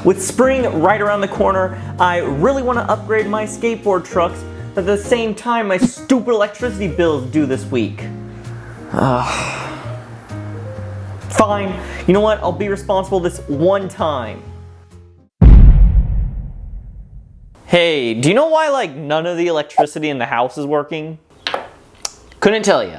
With spring right around the corner, I really want to upgrade my skateboard trucks, but at the same time my stupid electricity bills due this week. Fine, you know what? I'll be responsible this one time. Hey, do you know why like none of the electricity in the house is working? Couldn't tell you.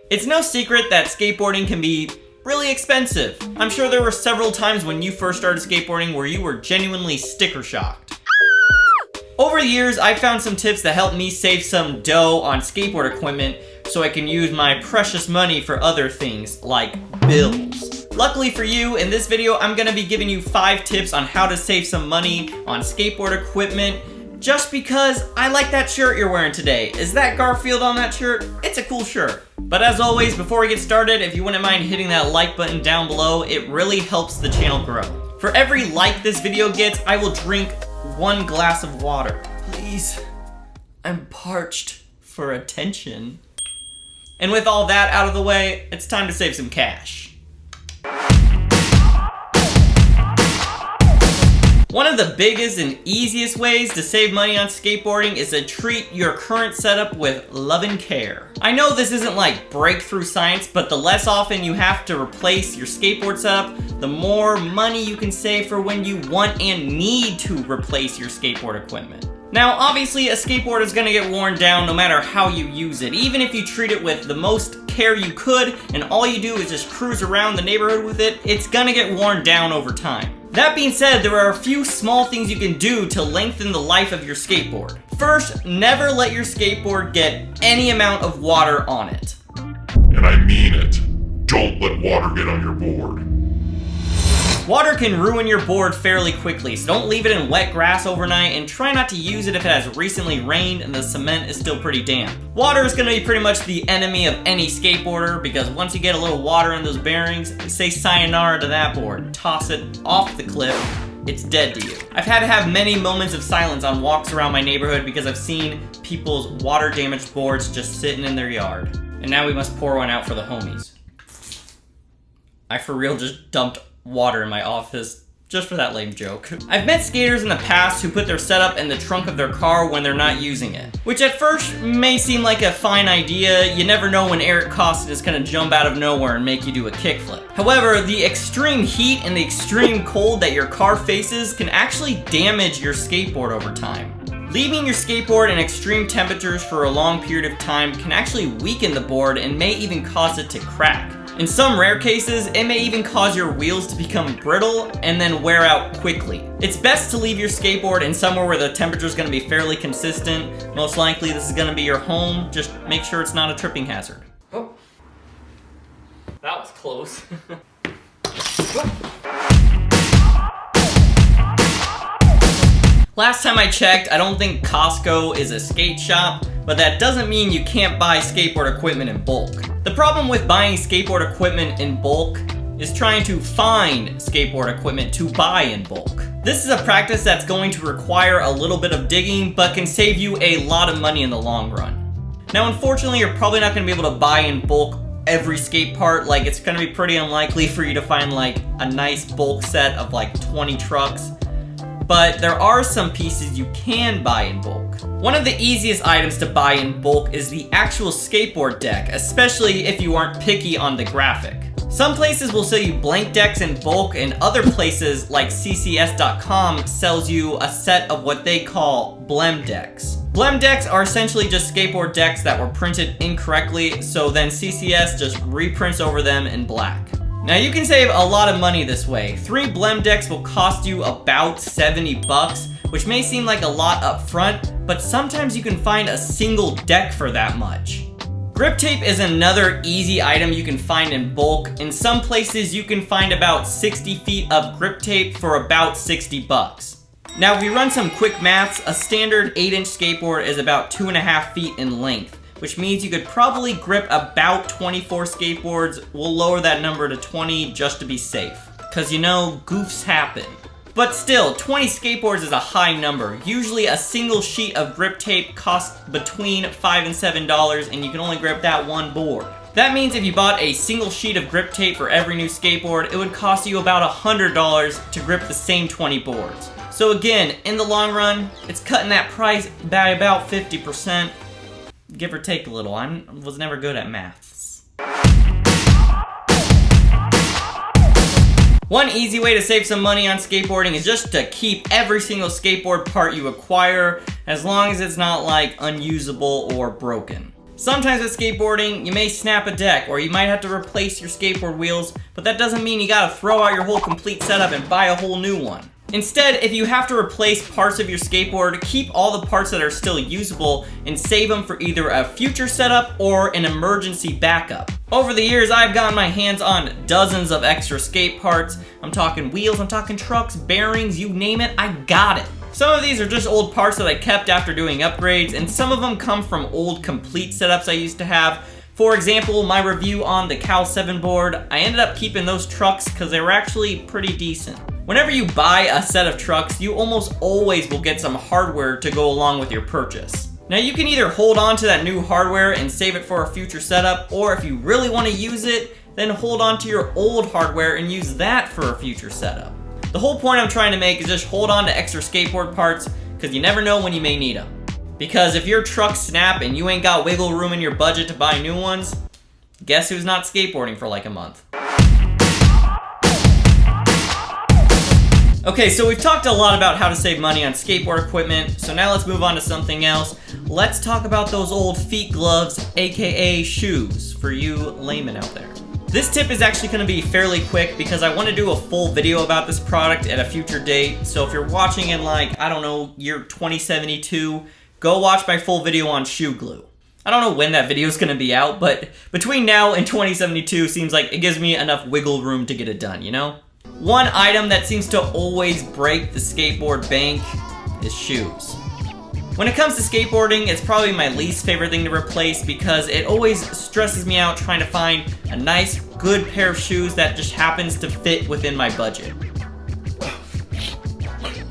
It's no secret that skateboarding can be really expensive. I'm sure there were several times when you first started skateboarding where you were genuinely sticker shocked. Over the years, I've found some tips that help me save some dough on skateboard equipment so I can use my precious money for other things like bills. Luckily for you, in this video, I'm gonna be giving you 5 tips on how to save some money on skateboard equipment just because I like that shirt you're wearing today. Is that Garfield on that shirt? It's a cool shirt. But as always, before we get started, if you wouldn't mind hitting that like button down below, it really helps the channel grow. For every like this video gets, I will drink 1 glass of water. Please, I'm parched for attention. And with all that out of the way, it's time to save some cash. One of the biggest and easiest ways to save money on skateboarding is to treat your current setup with love and care. I know this isn't like breakthrough science, but the less often you have to replace your skateboard setup, the more money you can save for when you want and need to replace your skateboard equipment. Now, obviously, a skateboard is gonna get worn down no matter how you use it. Even if you treat it with the most care you could, and all you do is just cruise around the neighborhood with it, it's gonna get worn down over time. That being said, there are a few small things you can do to lengthen the life of your skateboard. First, never let your skateboard get any amount of water on it. And I mean it. Don't let water get on your board. Water can ruin your board fairly quickly, so don't leave it in wet grass overnight and try not to use it if it has recently rained and the cement is still pretty damp. Water is going to be pretty much the enemy of any skateboarder because once you get a little water in those bearings, say sayonara to that board. Toss it off the cliff, it's dead to you. I've had to have many moments of silence on walks around my neighborhood because I've seen people's water damaged boards just sitting in their yard. And now we must pour one out for the homies. I for real just dumped water in my office just for that lame joke. I've met skaters in the past who put their setup in the trunk of their car when they're not using it, which at first may seem like a fine idea. You never know when Eric Costin is gonna jump out of nowhere and make you do a kickflip. However, the extreme heat and the extreme cold that your car faces can actually damage your skateboard over time. Leaving your skateboard in extreme temperatures for a long period of time can actually weaken the board and may even cause it to crack. In some rare cases, it may even cause your wheels to become brittle and then wear out quickly. It's best to leave your skateboard in somewhere where the temperature is going to be fairly consistent. Most likely this is going to be your home. Just make sure it's not a tripping hazard. Oh, that was close. Last time I checked, I don't think Costco is a skate shop, but that doesn't mean you can't buy skateboard equipment in bulk. The problem with buying skateboard equipment in bulk is trying to find skateboard equipment to buy in bulk. This is a practice that's going to require a little bit of digging, but can save you a lot of money in the long run. Now, unfortunately, you're probably not gonna be able to buy in bulk every skate part. Like, it's gonna be pretty unlikely for you to find like a nice bulk set of like 20 trucks. But there are some pieces you can buy in bulk. One of the easiest items to buy in bulk is the actual skateboard deck, especially if you aren't picky on the graphic. Some places will sell you blank decks in bulk, and other places like ccs.com sells you a set of what they call blem decks. Blem decks are essentially just skateboard decks that were printed incorrectly, so then CCS just reprints over them in black. Now you can save a lot of money this way. 3 blem decks will cost you about 70 bucks, which may seem like a lot up front, but sometimes you can find a single deck for that much. Grip tape is another easy item you can find in bulk. In some places you can find about 60 feet of grip tape for about 60 bucks. Now if we run some quick maths, a standard 8-inch skateboard is about 2.5 feet in length, which means you could probably grip about 24 skateboards. We'll lower that number to 20 just to be safe, because you know, goofs happen. But still, 20 skateboards is a high number. Usually a single sheet of grip tape costs between $5 and $7, and you can only grip that one board. That means if you bought a single sheet of grip tape for every new skateboard, it would cost you about $100 to grip the same 20 boards. So again, in the long run, it's cutting that price by about 50%, give or take a little. I was never good at maths. One easy way to save some money on skateboarding is just to keep every single skateboard part you acquire, as long as it's not like unusable or broken. Sometimes with skateboarding, you may snap a deck, or you might have to replace your skateboard wheels, but that doesn't mean you gotta throw out your whole complete setup and buy a whole new one. Instead, if you have to replace parts of your skateboard, keep all the parts that are still usable and save them for either a future setup or an emergency backup. Over the years, I've gotten my hands on dozens of extra skate parts. I'm talking wheels, I'm talking trucks, bearings, you name it, I got it. Some of these are just old parts that I kept after doing upgrades, and some of them come from old complete setups I used to have. For example, my review on the Cal 7 board, I ended up keeping those trucks because they were actually pretty decent. Whenever you buy a set of trucks, you almost always will get some hardware to go along with your purchase. Now you can either hold on to that new hardware and save it for a future setup, or if you really want to use it, then hold on to your old hardware and use that for a future setup. The whole point I'm trying to make is just hold on to extra skateboard parts, because you never know when you may need them. Because if your trucks snap and you ain't got wiggle room in your budget to buy new ones, guess who's not skateboarding for like a month? Okay, so we've talked a lot about how to save money on skateboard equipment, so now let's move on to something else. Let's talk about those old feet gloves, aka shoes, for you laymen out there. This tip is actually going to be fairly quick because I want to do a full video about this product at a future date, so if you're watching in like, I don't know, year 2072, go watch my full video on shoe glue. I don't know when that video is going to be out, but between now and 2072 seems like it gives me enough wiggle room to get it done, you know? One item that seems to always break the skateboard bank is shoes. When it comes to skateboarding, it's probably my least favorite thing to replace because it always stresses me out trying to find a nice, good pair of shoes that just happens to fit within my budget.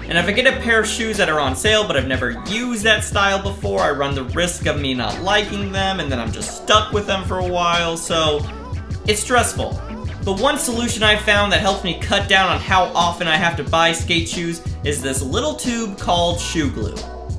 And if I get a pair of shoes that are on sale but I've never used that style before, I run the risk of me not liking them and then I'm just stuck with them for a while, so it's stressful. But one solution I've found that helps me cut down on how often I have to buy skate shoes is this little tube called shoe glue.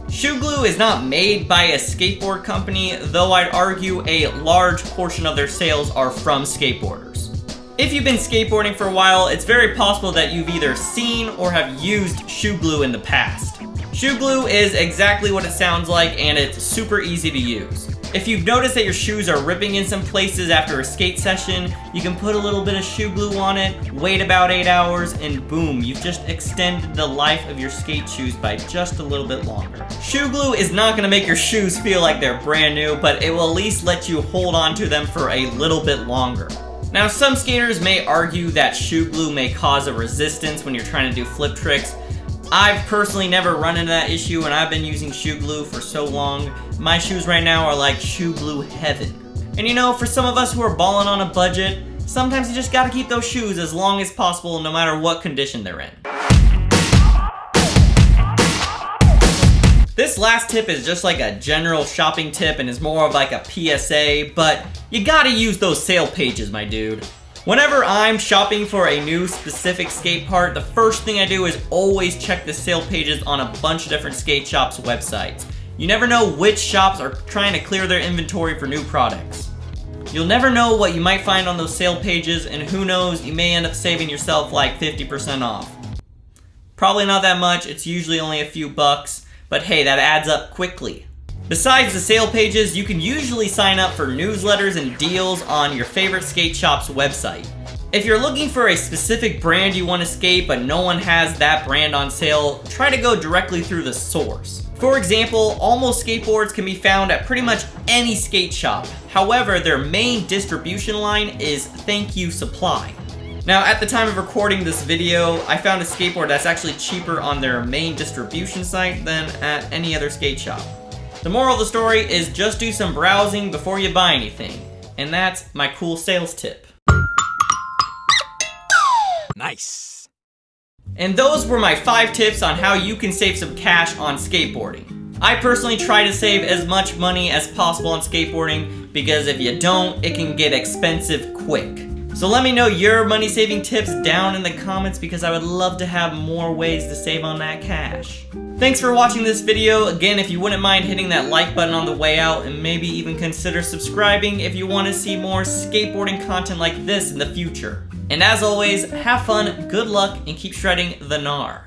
Shoe glue is not made by a skateboard company, though I'd argue a large portion of their sales are from skateboarders. If you've been skateboarding for a while, it's very possible that you've either seen or have used shoe glue in the past. Shoe glue is exactly what it sounds like, and it's super easy to use. If you've noticed that your shoes are ripping in some places after a skate session, you can put a little bit of shoe glue on it, wait about 8 hours, and boom, you've just extended the life of your skate shoes by just a little bit longer. Shoe glue is not going to make your shoes feel like they're brand new, but it will at least let you hold on to them for a little bit longer. Now, some skaters may argue that shoe glue may cause a resistance when you're trying to do flip tricks. I've personally never run into that issue, and I've been using shoe glue for so long. My shoes right now are like shoe glue heaven. And you know, for some of us who are balling on a budget, sometimes you just gotta keep those shoes as long as possible no matter what condition they're in. This last tip is just like a general shopping tip and is more of like a PSA, but you gotta use those sale pages, my dude. Whenever I'm shopping for a new specific skate part, the first thing I do is always check the sale pages on a bunch of different skate shops' websites. You never know which shops are trying to clear their inventory for new products. You'll never know what you might find on those sale pages, and who knows, you may end up saving yourself like 50% off. Probably not that much, it's usually only a few bucks, but hey, that adds up quickly. Besides the sale pages, you can usually sign up for newsletters and deals on your favorite skate shop's website. If you're looking for a specific brand you want to skate but no one has that brand on sale, try to go directly through the source. For example, Almost Skateboards can be found at pretty much any skate shop. However, their main distribution line is Thank You Supply. Now, at the time of recording this video, I found a skateboard that's actually cheaper on their main distribution site than at any other skate shop. The moral of the story is just do some browsing before you buy anything. And that's my cool sales tip. Nice. And those were my 5 tips on how you can save some cash on skateboarding. I personally try to save as much money as possible on skateboarding because if you don't, it can get expensive quick. So let me know your money saving tips down in the comments because I would love to have more ways to save on that cash. Thanks for watching this video. Again, if you wouldn't mind hitting that like button on the way out and maybe even consider subscribing if you want to see more skateboarding content like this in the future. And as always, have fun, good luck, and keep shredding the gnar.